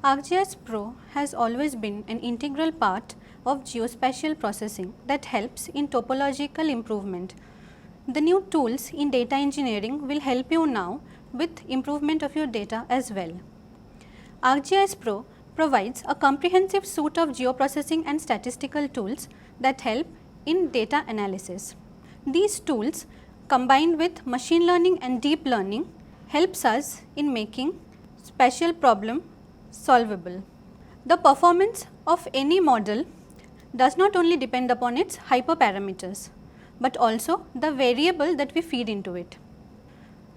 ArcGIS Pro has always been an integral part of geospatial processing that helps in topological improvement. The new tools in data engineering will help you now with improvement of your data as well. ArcGIS Pro provides a comprehensive suite of geoprocessing and statistical tools that help in data analysis. These tools combined with machine learning and deep learning helps us in making spatial problem solvable. The performance of any model does not only depend upon its hyperparameters, but also the variable that we feed into it.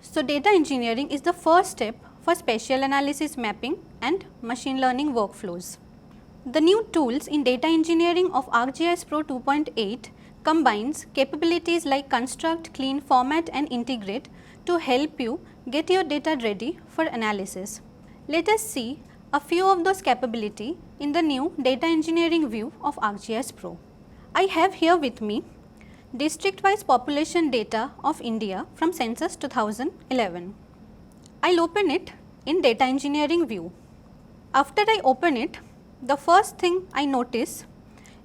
So, data engineering is the first step for spatial analysis mapping and machine learning workflows. The new tools in data engineering of ArcGIS Pro 2.8 combines capabilities like construct, clean, format and integrate to help you get your data ready for analysis. Let us see a few of those capabilities in the new data engineering view of ArcGIS Pro. I have here with me district-wise population data of India from census 2011. I will open it in data engineering view. After I open it, the first thing I notice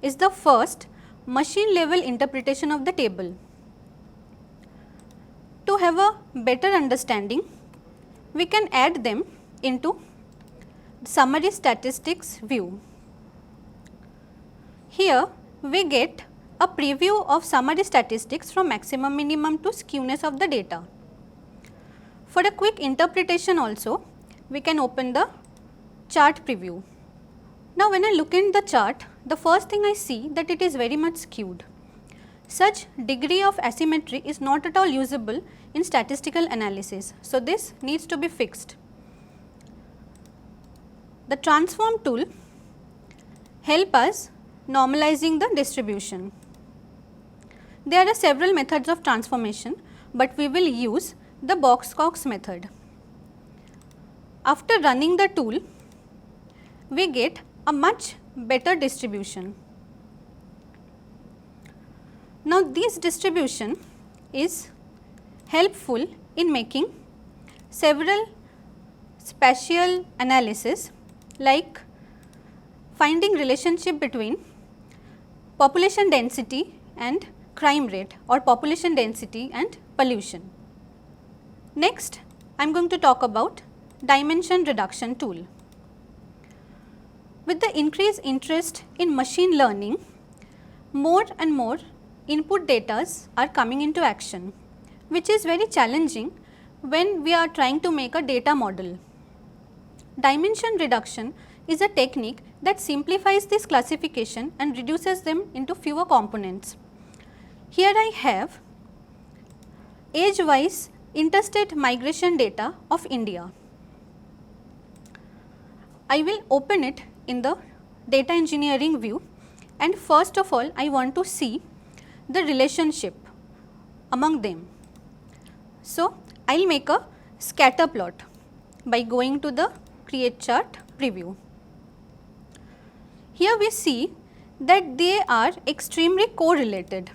is the first machine level interpretation of the table. To have a better understanding, we can add them into summary statistics view. Here we get a preview of summary statistics from maximum minimum to skewness of the data. For a quick interpretation also, we can open the chart preview. Now when I look in the chart, the first thing I see that it is very much skewed. Such degree of asymmetry is not at all usable in statistical analysis. So this needs to be fixed. The transform tool help us normalizing the distribution. There are several methods of transformation, but we will use the Box-Cox method. After running the tool, we get a much better distribution. Now this distribution is helpful in making several spatial analysis like finding relationship between population density and crime rate or population density and pollution. Next, I am going to talk about dimension reduction tool. With the increased interest in machine learning, more and more input data are coming into action, which is very challenging when we are trying to make a data model. Dimension reduction is a technique that simplifies this classification and reduces them into fewer components. Here I have age-wise interstate migration data of India. I will open it in the data engineering view, and first of all I want to see the relationship among them. So, I will make a scatter plot by going to the create chart preview. Here we see that they are extremely correlated,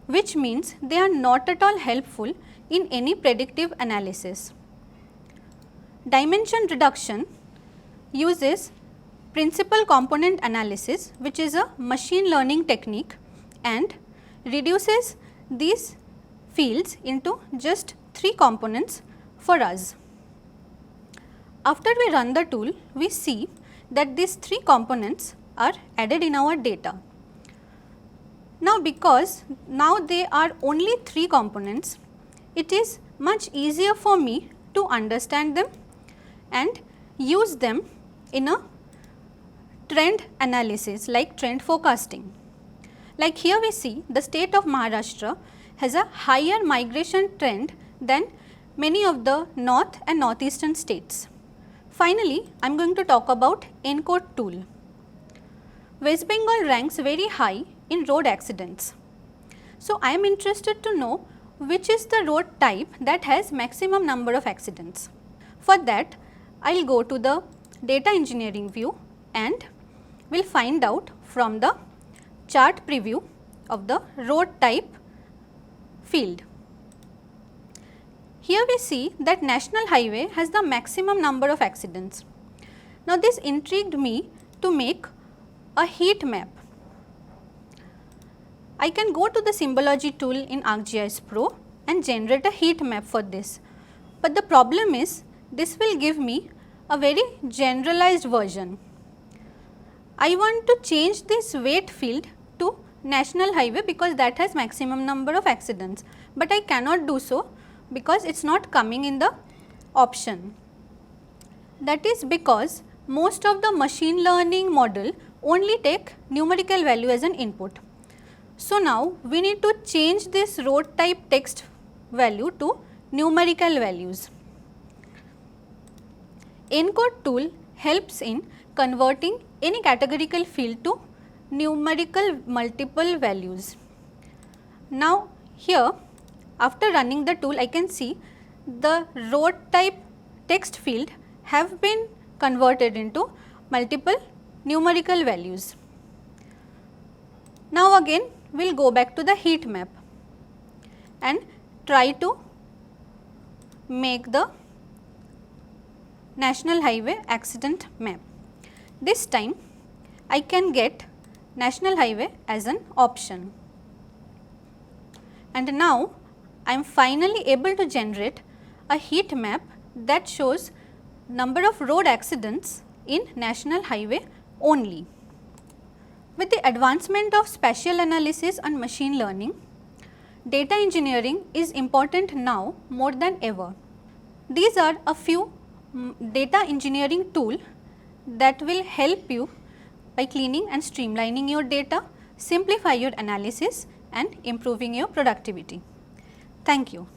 which means they are not at all helpful in any predictive analysis. Dimension reduction uses principal component analysis, which is a machine learning technique, and reduces these fields into just 3 components for us. After we run the tool, we see that these 3 components are added in our data. Now because now they are only 3 components, it is much easier for me to understand them and use them in a trend analysis like trend forecasting. Like here we see the state of Maharashtra has a higher migration trend than many of the north and northeastern states. Finally, I am going to talk about ENCODE tool. West Bengal ranks very high in road accidents. So, I am interested to know which is the road type that has maximum number of accidents. For that, I will go to the data engineering view and will find out from the chart preview of the road type field. Here we see that national highway has the maximum number of accidents. Now this intrigued me to make a heat map. I can go to the Symbology tool in ArcGIS Pro and generate a heat map for this. But the problem is this will give me a very generalized version. I want to change this weight field to national highway because that has maximum number of accidents, but I cannot do so because it is not coming in the option. That is because most of the machine learning model only take numerical value as an input. So now we need to change this road type text value to numerical values. ENCODE tool helps in converting any categorical field to numerical multiple values. Now here, after running the tool, I can see the road type text field have been converted into multiple numerical values. Now again we will go back to the heat map and try to make the national highway accident map. This time I can get national highway as an option. And now I am finally able to generate a heat map that shows number of road accidents in national highway only. With the advancement of spatial analysis and machine learning, data engineering is important now more than ever. These are a few data engineering tools that will help you by cleaning and streamlining your data, simplify your analysis and improving your productivity. Thank you.